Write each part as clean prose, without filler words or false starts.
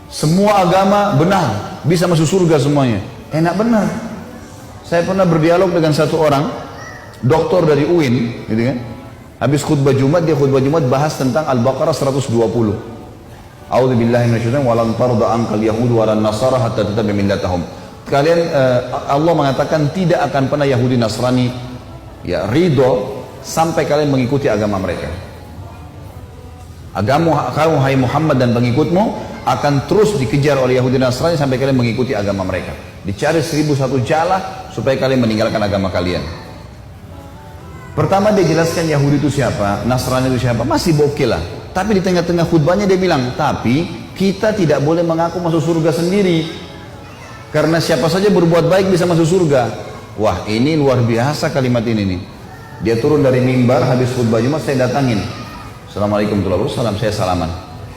Semua agama benar, bisa masuk surga semuanya. Enak benar. Saya pernah berdialog dengan satu orang, doktor dari UIN, gitu kan. Habis khutbah Jumat, dia khutbah Jumat bahas tentang Al-Baqarah 120. A'udzubillahi minasyaitonir rajim, walan tarda ankal yahud walan nasara hatta tattabi'a millatahum. Kalian Allah mengatakan tidak akan pernah Yahudi Nasrani ya ridho sampai kalian mengikuti agama mereka. Agama kamu hai Muhammad dan pengikutmu akan terus dikejar oleh Yahudi Nasrani sampai kalian mengikuti agama mereka. Dicari 1001 jalah supaya kalian meninggalkan agama kalian. Pertama dia jelaskan Yahudi itu siapa, Nasrani itu siapa, masih bokeh lah. Tapi di tengah-tengah khutbahnya dia bilang, tapi kita tidak boleh mengaku masuk surga sendiri. Karena siapa saja berbuat baik bisa masuk surga. Wah, ini luar biasa kalimat ini nih. Dia turun dari mimbar habis khutbah Jumat, saya datangin. Assalamualaikum warahmatullahi wabarakatuh, saya salaman.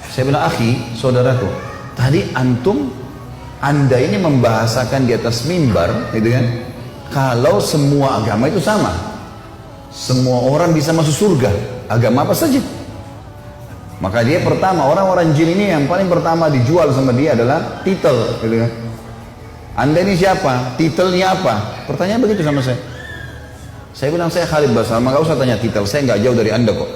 Saya bilang, akhi, saudaraku, tadi anda ini membahasakan di atas mimbar, gitu kan? Kalau semua agama itu sama, semua orang bisa masuk surga, agama apa saja. Maka dia pertama, orang-orang jin ini yang paling pertama dijual sama dia adalah titel, gitu kan? Anda ini siapa? Titelnya apa? Pertanyaan begitu sama saya. Saya bilang, saya Khalid Basar, maka usah tanya titel, saya nggak jauh dari anda kok.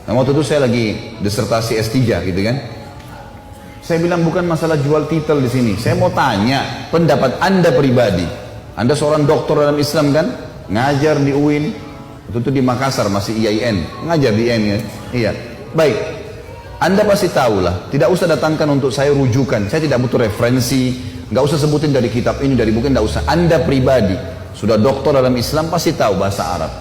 Nah, waktu itu saya lagi disertasi S3 gitu kan. Saya bilang bukan masalah jual titel di sini. Saya mau tanya pendapat anda pribadi. Anda seorang doktor dalam Islam kan? Ngajar di UIN. Itu di Makassar masih IAIN. Ngajar di IAIN ya. Iya. Baik. Anda pasti tahu lah. Tidak usah datangkan untuk saya rujukan. Saya tidak butuh referensi. Nggak usah sebutin dari kitab ini, dari buku, nggak usah. Anda pribadi sudah doktor dalam Islam pasti tahu bahasa Arab.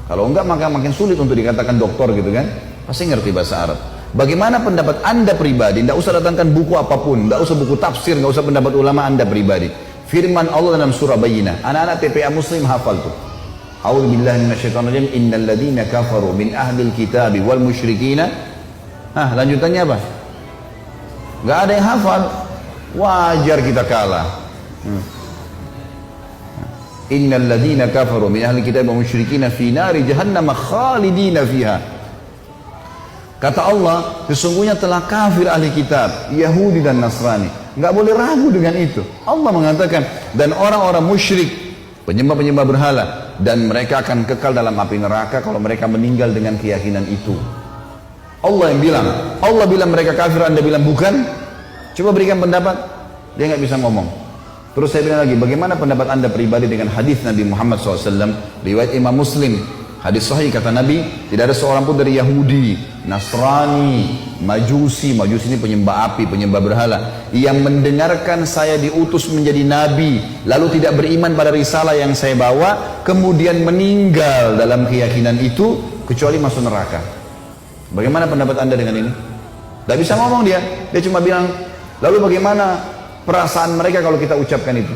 Kalau enggak maka makin sulit untuk dikatakan doktor gitu kan. Pasti ngerti bahasa Arab. Bagaimana pendapat anda pribadi? Nggak usah datangkan buku apapun, nggak usah buku tafsir, nggak usah pendapat ulama anda pribadi. Firman Allah dalam surah Bayyinah. Anak-anak TPA Muslim hafal tuh. A'udzubillahi minasyaitonir rajim. Innal ladzina kafaru min ahlil kitabi wal musyrikina. Lanjutannya apa? Nggak ada yang hafal. Wajar kita kalah. Innal ladzina kafaru min ahli kitab wa musyrikina fi nari jahannam khalidina fiha. Kata Allah, sesungguhnya telah kafir ahli kitab, Yahudi dan Nasrani. Enggak boleh ragu dengan itu. Allah mengatakan, dan orang-orang musyrik, penyembah-penyembah berhala, dan mereka akan kekal dalam api neraka kalau mereka meninggal dengan keyakinan itu. Allah yang bilang, Allah bilang mereka kafir, anda bilang bukan. Coba berikan pendapat, dia nggak bisa ngomong. Terus saya bilang lagi, bagaimana pendapat anda pribadi dengan hadis Nabi Muhammad SAW, riwayat Imam Muslim, hadis sahih kata Nabi, tidak ada seorang pun dari Yahudi, Nasrani, Majusi ini penyembah api, penyembah berhala, yang mendengarkan saya diutus menjadi Nabi, lalu tidak beriman pada risalah yang saya bawa, kemudian meninggal dalam keyakinan itu, kecuali masuk neraka. Bagaimana pendapat anda dengan ini? Tidak bisa ngomong dia cuma bilang, lalu bagaimana perasaan mereka kalau kita ucapkan itu?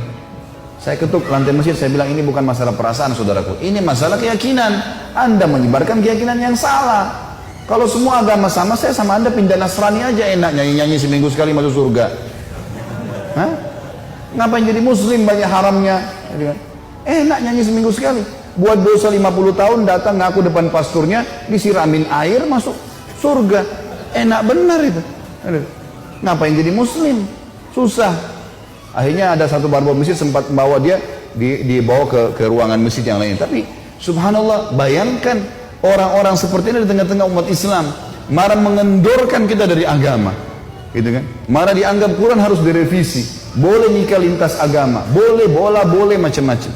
Saya ketuk lantai masjid, saya bilang ini bukan masalah perasaan saudaraku, ini masalah keyakinan. Anda menyebarkan keyakinan yang salah. Kalau semua agama sama, saya sama anda pindah Nasrani aja enak, nyanyi-nyanyi seminggu sekali masuk surga. Ngapain jadi muslim banyak haramnya? Enak nyanyi seminggu sekali. Buat dosa 50 tahun datang ngaku depan pasturnya, disiramin air masuk surga. Enak benar itu. Ngapain jadi muslim? Susah. Akhirnya ada satu barbel masjid sempat membawa dia dibawa ke ruangan masjid yang lain. Tapi subhanallah, bayangkan orang-orang seperti ini di tengah-tengah umat Islam marah mengendorkan kita dari agama, gitu kan? Marah dianggap Quran harus direvisi, boleh nikah lintas agama, boleh bola, boleh macam-macam.